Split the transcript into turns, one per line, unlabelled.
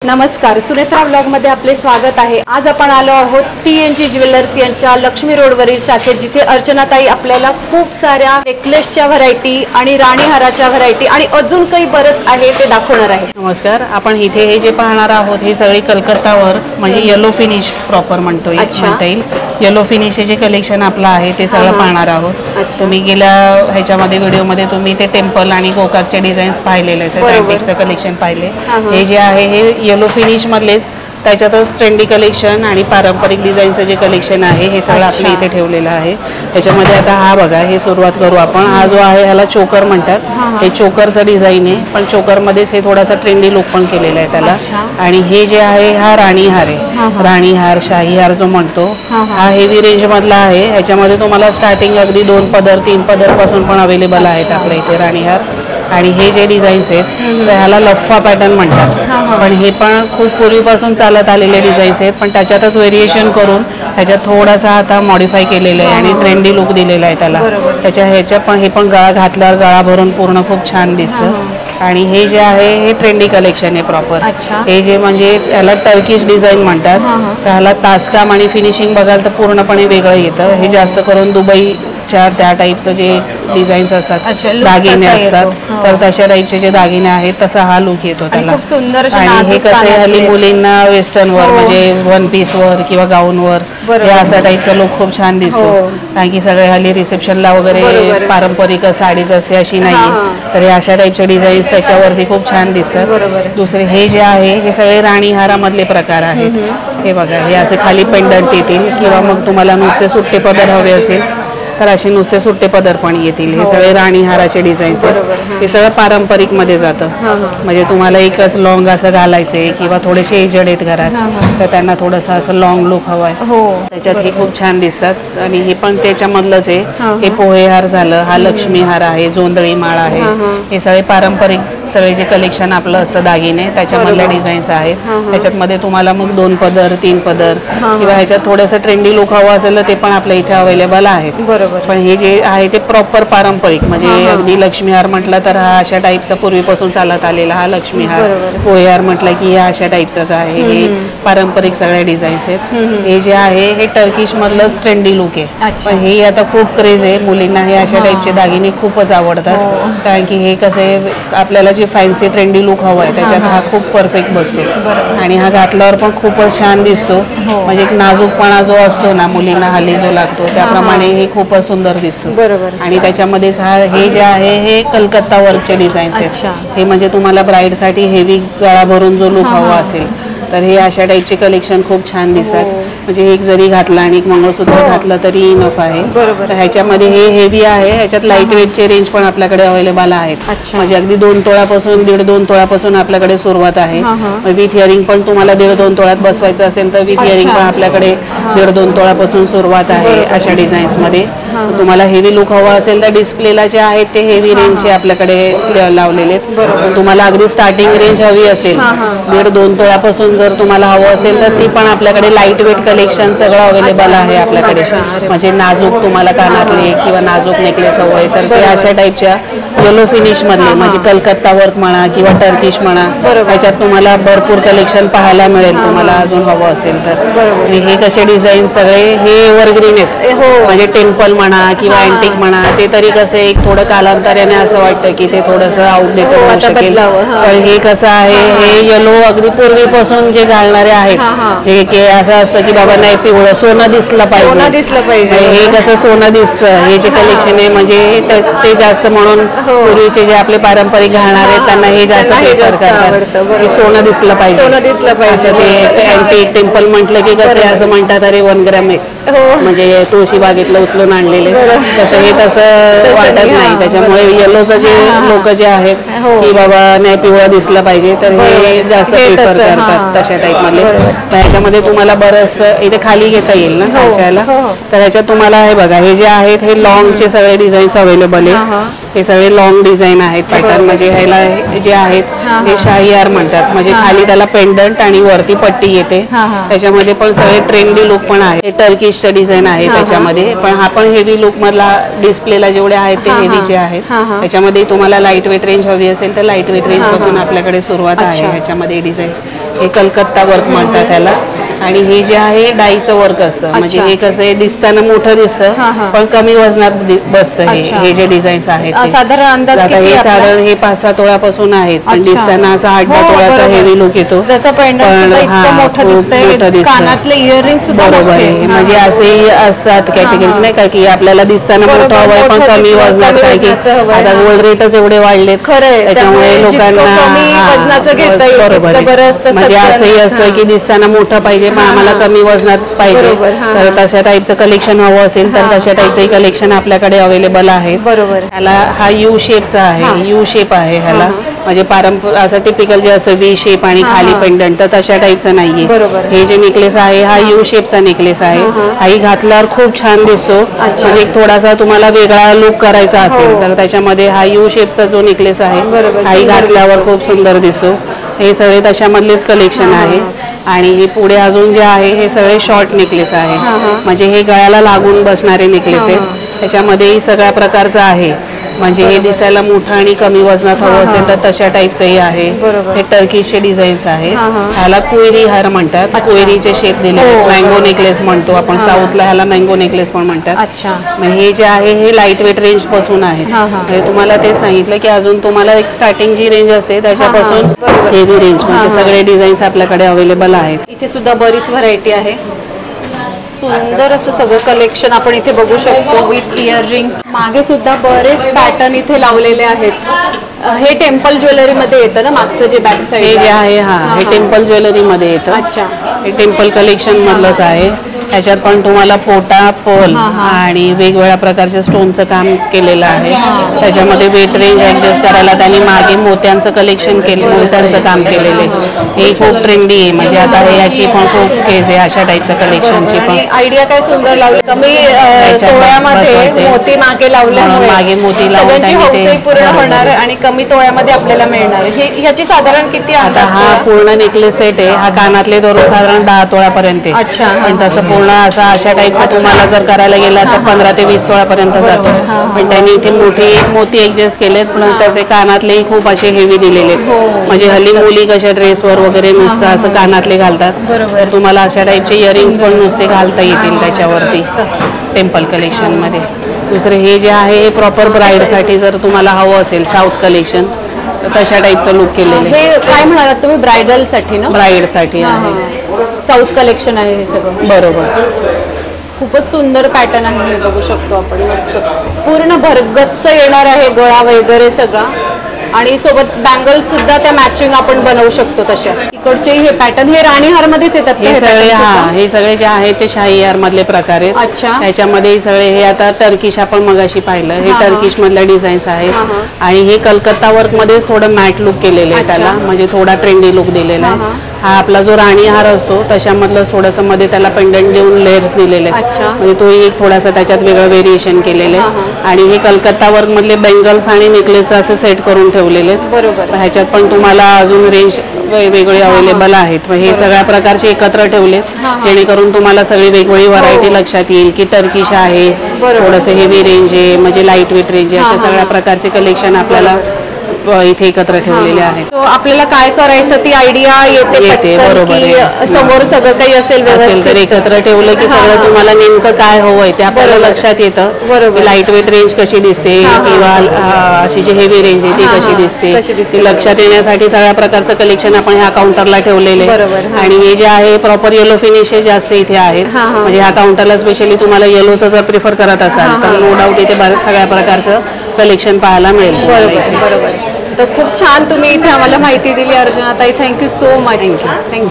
नमस्कार, सुनेत्रा ब्लॉग मध्ये आपले स्वागत आहे। आज आपण आलो आहोत TNG ज्वेलर्स यांच्या लक्ष्मी रोडवरील शाखेत, जिथे अर्चनाताई आपल्याला खूप साऱ्या नेकलेसच्या व्हरायटी आणि राणीहाराच्या व्हरायटी आणि अजून काही बरंच आहे ते दाखवणार आहे।
नमस्कार, आपण इथे हे जे पाहणार आहोत हे सगळे कलकत्ता वर्क म्हणजे येलो फिनिश प्रॉपर म्हणता येईल। येलो फिनिश जे कलेक्शन आपलं आहे ते सगळं पाहणार आहोत। तुम्ही गेल्या ह्याच्यामध्ये व्हिडिओमध्ये तुम्ही ते टेम्पल आणि गोकारचे डिझाईन्स पाहिलेले आहेत, कलेक्शन पाहिले। हे जे आहे हे येलो फिनिश मधलेच, त्याच्यातच ट्रेंडी कलेक्शन आणि पारंपरिक डिझाईनचं जे कलेक्शन आहे हे सगळं आपल्या इथे ठेवलेलं आहे। त्याच्यामध्ये आता हा बघा, हे सुरुवात करू आपण। हा जो आहे ह्याला चोकर म्हणतात। हे चोकरचं डिझाईन आहे, पण चोकरमध्येच हे थोडासा ट्रेंडी लुक पण केलेला आहे त्याला। आणि हे जे आहे हा राणीहार आहे, राणीहार शाहीहार जो म्हणतो, हा हेवी रेंज मधला आहे। ह्याच्यामध्ये तुम्हाला स्टार्टिंग अगदी 2 पदर 3 पदर पासून पण अवेलेबल आहेत आपल्या इथे राणीहार। आणि हे जे डिझाईन्स आहेत तर ह्याला लफ्फा पॅटर्न म्हणतात, पण हे पण खूप पूर्वीपासून चालत आलेले डिझाईन्स आहेत, पण त्याच्यातच व्हेरिएशन करून ह्याच्यात थोडासा आता मॉडिफाय केलेलं आहे आणि ट्रेंडी लुक दिलेला आहे त्याला। ह्याच्या पण हे पण गळा घातल्यावर गळा भरून पूर्ण खूप छान दिसतं। आणि हे जे आहे हे ट्रेंडी कलेक्शन आहे प्रॉपर। हे जे म्हणजे याला टर्किश डिझाईन म्हणतात, तर ह्याला तासकाम आणि फिनिशिंग बघाल तर पूर्णपणे वेगळं येतं। हे जास्त करून दुबईच्या त्या टाईपचं जे डिझाईन्स असतात, दागिने असतात, तर तशा टाईपचे जे दागिने आहेत तसा हा लुक येतो त्याला। आणि हे कसे हल्ली मुलींना वेस्टर्न वर म्हणजे वन पीस वर किंवा गाऊन वर हे असा टाईपचा लुक खूप छान दिसतो। कारण की सगळे हल्ली रिसेप्शनला वगैरे पारंपरिक साडीच असते अशी नाही, तर हे अशा टाईपचे डिझाईन्स त्याच्यावरती खूप छान दिसतात। दुसरे हे जे आहे हे सगळे राणीहारामधले प्रकार आहेत। हे बघा, हे असे खाली पेंडंट येतील किंवा मग तुम्हाला नुसते सुट्टे पदर हवे असेल तर असे नुसते सुट्टे पदर पण येतील। हे सगळे राणीहाराचे डिझाईन्स आहेत। हे सगळं पारंपरिक मध्ये जातं, म्हणजे तुम्हाला एकच लॉंग असं घालायचंय किंवा थोडेसे एजड आहेत घरात, तर त्यांना थोडंसं असं लॉंग लुक हवाय, त्याच्यात हे खूप छान दिसतात। आणि हे पण त्याच्यामधलंच आहे। हे पोहेहार झालं, हा लक्ष्मी हार आहे, जोंधळी माळ आहे, हे सगळे पारंपरिक सगळे जे कलेक्शन आपलं असतं दागिने त्याच्यामधल्या डिझाईन्स आहेत। त्याच्यामध्ये तुम्हाला मग 2 पदर 3 पदर किंवा ह्याच्यात थोडंसं ट्रेंडी लुक हवं असेल तर ते पण आपल्या इथे अवेलेबल आहेत। पण हे जे आहे ते प्रॉपर पारंपरिक, म्हणजे अगदी लक्ष्मीहार म्हटलं तर हा अशा टाईपचा पूर्वीपासून चालत आलेला हा लक्ष्मीहार। पोहेहार म्हटलं की हा अशा टाईपचाच आहे। हे पारंपरिक सगळ्या डिझाईन्स आहेत। हे जे आहे हे टर्किश मधलंच ट्रेंडी लुक आहे, पण हे आता खूप क्रेज आहे मुलींना। हे अशा टाईपचे दागिने खूपच आवडतात, कारण की हे कसे आपल्याला जे फॅन्सी ट्रेंडी लुक हवं आहे त्याच्यात हा खूप परफेक्ट बसतो। आणि हा घातल्यावर पण खूपच छान दिसतो, म्हणजे एक नाजूकपणा जो असतो ना मुलींना हल्ली जो लागतो त्याप्रमाणे हे खूपच सुंदर दिसतो। आणि त्याच्यामध्येच हे जे आहे हे कलकत्ता वर्कचे डिझाईन्स आहेत। हे म्हणजे तुम्हाला ब्राईड साठी हेवी गळा भरून जो लुक हवा असेल तर हे अशा टाईपचे कलेक्शन खूप छान दिसतात। म्हणजे एक जरी घातला आणि एक मंगळसूत्र घातलं तरी इनफ आहे। तर ह्याच्यामध्ये हे हेवी आहे, ह्याच्यात लाईट वेटचे रेंज पण आपल्याकडे अवेलेबल आहेत। म्हणजे अगदी 2 तोळ्यापासून 1.5-2 तोळ्यापासून आपल्याकडे सुरुवात आहे। विथ इयरिंग पण तुम्हाला 1.5-2 तोळ्यात बसवायचं असेल तर विथ इयरिंग पण आपल्याकडे 1.5-2 तोळ्यापासून सुरुवात आहे अशा डिझाईन्स मध्ये। तुम्हाला हेवी लुक हवा असेल तर डिस्प्लेला जे आहेत ते हेवी रेंजचे आपल्याकडे लावलेले आहेत। तुम्हाला अगदी स्टार्टिंग रेंज हवी असेल 1.5-2 तोळ्यापासून जर तुम्हाला हवं असेल तर ती पण आपल्याकडे लाईट वेट कलेक्शन सगळं अवेलेबल आहे आपल्याकडे। म्हणजे नाजूक तुम्हाला कानातले किंवा नाजूक नेकलेस हवंय तर ते अशा टाईपच्या येलो फिनिश मधले, म्हणजे कलकत्ता वर्क म्हणा किंवा टर्किश म्हणा, त्याच्यात तुम्हाला भरपूर कलेक्शन पाहायला मिळेल तुम्हाला अजून हवं असेल तर। हे कसे डिझाईन सगळे हे एव्हरग्रीन आहेत, म्हणजे टेम्पल म्हणा किंवा अँटिक म्हणा, ते तरी कसे एक थोडं कालांतराने असं वाटतं की ते थोडंसं आउटडेटेड होऊ शकेल, पण हे कसं आहे हे येलो अगदी पूर्वीपासून जे घालणारे आहेत, जे की असं असतं की बाबा नाही पिवळं सोनं दिसलं पाहिजे, हे कसं सोनं दिसतं हे जे कलेक्शन आहे, म्हणजे ते जास्त म्हणून पूर्वीचे जे आपले पारंपरिक घालणारे आहेत त्यांना हे जास्त प्रेफर करतात, सोनं दिसलं पाहिजे। असं ते अँटिक टेम्पल म्हटलं की कसं असं म्हणतात अरे 1 ग्रॅम आहे, म्हणजे तुळशी बागेतलं उचलून आणलेले, तसं हे तसं वाटत नाही। त्याच्यामुळे येलोचं जे लोक जे आहेत की बाबा नाही पिवळं दिसलं पाहिजे तर हे जास्त प्रेफर करतात तशा टाईप मध्ये। ह्याच्यामध्ये तुम्हाला बरंच इथे खाली घेता येईल ना खायला, तर ह्याच्यात तुम्हाला हे बघा हे जे आहेत हे लॉंगचे सगळे डिझाईन्स अवेलेबल आहे। हे सगळे लॉंग डिझाईन आहेत पॅटर्न, म्हणजे ह्याला जे आहेत हे शाही हार म्हणतात, म्हणजे खाली त्याला पेंडंट आणि वरती पट्टी येते. त्याच्यामध्ये पण सगळे ट्रेंडी लुक पण आहे. हे टर्किशचं डिझाईन आहे त्याच्यामध्ये, पण हा पण हेवी लुक मधला डिस्प्लेला जेवढे आहेत ते हेवीचे आहेत. त्याच्यामध्ये तुम्हाला लाईट वेट रेंज हवी असेल तर लाईट वेट रेंज पासून आपल्याकडे सुरुवात आहे. ह्याच्यामध्ये डिझाईन हे कलकत्ता वर्क म्हणतात त्याला. आणि हे जे आहे डाईचं वर्क असतं, म्हणजे हे कसं आहे दिसताना मोठं दिसतं पण कमी वजनात बसतं. हे जे डिझाईन्स आहेत
साधारण अंदाज
हे साधारण हे 5-6 तोळ्यापासून आहेत, पण दिसताना असा 8-10 तोळ्याचा हेवी लुक येतो.
कानातले इयरिंग सुद्धा
बरोबर आहे. म्हणजे असेही असतात कॅटेगरी नाही का की आपल्याला दिसताना मोठं हवंय पण कमी वजनात काय की आता गोल्ड रेटच एवढे वाढलेत, त्याच्यामुळे लोकांना बरोबर आहे. म्हणजे असंही असतं की दिसताना मोठं पाहिजे पण आम्हाला कमी वजनात पाहिजे, तर तशा टाईपचं कलेक्शन हवं असेल तर तशा टाईपचं कलेक्शन आपल्याकडे अवेलेबल आहे.
बरोबर.
ह्याला हा यू शेपचा आहे, यू शेप आहे ह्याला, म्हणजे पारंपरिक असं टिपिकल जे असं व्ही शेप आणि खाली पेंडंट तर तशा टाईपचं नाहीये. हे जे नेकलेस आहे हा यू शेपचा नेकलेस आहे. हाही घातल्यावर खूप छान दिसतो, म्हणजे थोडासा तुम्हाला वेगळा लुक करायचा असेल तर त्याच्यामध्ये हा यू शेपचा जो नेकलेस आहे हाही घातल्यावर खूप सुंदर दिसतो. हे सगळे तशामधलेच कलेक्शन आहे. आणि हे पुढे अजून जे आहे हे सगळे शॉर्ट नेकलेस आहे, म्हणजे हे गळ्याला लागून बसणारे नेकलेस आहेत. त्याच्यामध्ये सगळ्या प्रकारचं आहे, म्हणजे हे दिसायला मोठं आणि कमी वजनात हवं असेल तर तशा टाईपचंही आहे. हे टर्किशचे डिझाईन्स आहे. ह्याला कुएरी हार म्हणतात, कुएरीचे शेप दिले, मँगो नेकलेस म्हणतो आपण साऊथला, ह्याला मँगो नेकलेस पण म्हणतात. मग हे जे आहे हे लाईट वेट रेंज पासून आहे. म्हणजे तुम्हाला ते सांगितलं की अजून तुम्हाला एक स्टार्टिंग जी रेंज असते त्याच्यापासून हेवी रेंज, म्हणजे सगळे डिझाईन्स आपल्याकडे अवेलेबल आहेत.
इथे सुद्धा बरीच व्हरायटी आहे. सुंदर असं सगळं कलेक्शन आपण इथे बघू शकतो विथ इयरिंग्स. मागे सुद्धा बरेच पॅटर्न इथे लावलेले आहेत. हे टेम्पल ज्वेलरी मध्ये येतं ना मागचं जे बॅक साईड
हे जे आहे हे टेम्पल ज्वेलरी मध्ये येतं.
अच्छा.
हे टेम्पल कलेक्शन मधलंच आहे. त्याच्यात पण तुम्हाला पोटा पर्ल आणि वेगवेगळ्या प्रकारच्या स्टोनचं काम केलेलं आहे. त्याच्यामध्ये वेट रेंज ऍडजस्ट करायला त्यांनी मागे मोत्यांचं कलेक्शन केलं, मोत्यांचं काम केलेलं आहे. हे खूप ट्रेंडी आहे, म्हणजे आता याची पण खूप केस आहे अशा टाईपच्या कलेक्शनची पण.
आयडिया काय सुंदर लावली, कमी तोळ्यामध्ये मोती मागे लावल्यामुळे
मागे मोती लावून
पूर्ण होणार आणि कमी तोळ्यामध्ये आपल्याला मिळणार. हे ह्याची साधारण किती?
आता हा पूर्ण नेकलेस सेट आहे, हा कानातले धरून साधारण 10 तोळ्यापर्यंत आहे.
अच्छा.
पण तसं पूर्ण अशा टाईपचा तुम्हाला जर करायला गेला तर 15 ते 20 तोळ्यापर्यंत जातो. पण त्यांनी इथे मोती ऍडजस्ट केलेत, पण त्याचे कानातलेही खूप असे हेवी दिलेले आहेत. म्हणजे हल्ली मुली कशा ड्रेसवर वगैरे नुसतं असं कानातले घालतात, तर तुम्हाला अशा टाईपचे इयरिंग्स पण नुसते घालता येतील त्याच्यावरती टेम्पल कलेक्शन मध्ये. दुसरे हे जे आहे हे प्रॉपर ब्राईडसाठी जर तुम्हाला हवं असेल साऊथ कलेक्शन तर तशा टाईपचं लुक केलेलं आहे.
हे काय म्हणालात तुम्ही? ब्रायडल साठी ना?
ब्राईड साठी आहे,
साऊथ कलेक्शन आहे हे सगळं.
बरोबर.
खूपच सुंदर पॅटर्न आहे, हे बघू शकतो आपण. मस्त पूर्ण भरगच्च येणार आहे गळा वगैरे सगळा, आणि सोबत बँगल सुद्धा त्या मॅचिंग आपण बनवू शकतो तशा. इकडचे हे पॅटर्न हे राणी हार मध्येच येतात.
हे सगळे हे सगळे जे आहेत ते शाही हार मधले प्रकार आहेत.
अच्छा.
त्याच्यामध्ये सगळे हे आता टर्किश आपण मगाशी पाहिलं, हे टर्किश मधल्या डिझाईन्स आहेत. आणि हे कलकत्ता वर्क मध्येच थोडं मॅट लुक केलेलं आहे त्याला, म्हणजे थोडा ट्रेंडी लुक दिलेला आहे. हा आपला जो राणी हार असतो तशामधलं थोडंसं मध्ये त्याला पेंडंट देऊन लेअर्स दिलेले आहेत, म्हणजे तोही एक थोडासा त्याच्यात वेगळं व्हेरिएशन केलेलं आहे. आणि हे कलकत्ता वर्क मधले बेंगल्स आणि नेकलेस असे सेट करून ठेवलेले आहेत.
बरोबर.
ह्याच्यात पण तुम्हाला अजून रेंज वेगवेगळे अवेलेबल आहेत. हे सगळ्या प्रकारचे एकत्र ठेवलेत जेणेकरून तुम्हाला सगळी वेगवेगळी व्हरायटी लक्षात येईल की टर्किश आहे, थोडंसं हेवी रेंज आहे, म्हणजे लाईट वेट रेंज आहे, अशा सगळ्या प्रकारचे कलेक्शन आपल्याला इथे एकत्र ठेवलेले आहेत.
आपल्याला काय करायचं ती आयडिया येते. बरोबर. समोर सगळं काही असेल
तर एकत्र ठेवलं की सगळं तुम्हाला नेमकं काय हवंय ते आपल्याला लक्षात येतं. बरोबर. लाईट वेट रेंज कशी दिसते किंवा अशी जी हेवी रेंज आहे ती कशी दिसते लक्षात येण्यासाठी सगळ्या प्रकारचं कलेक्शन आपण ह्या काउंटरला ठेवलेलं आहे. आणि हे जे आहे प्रॉपर येलो फिनिश जास्त इथे आहेत, म्हणजे ह्या काउंटरला स्पेशली तुम्हाला येलोचं जर प्रिफर करत असाल तर नो डाऊट इथे सगळ्या प्रकारचं कलेक्शन पाहायला मिळेल.
बरोबर. तर खूप छान तुम्ही इथे आम्हाला माहिती दिली अर्चनाताई. Thank you so much.
थँक्यू.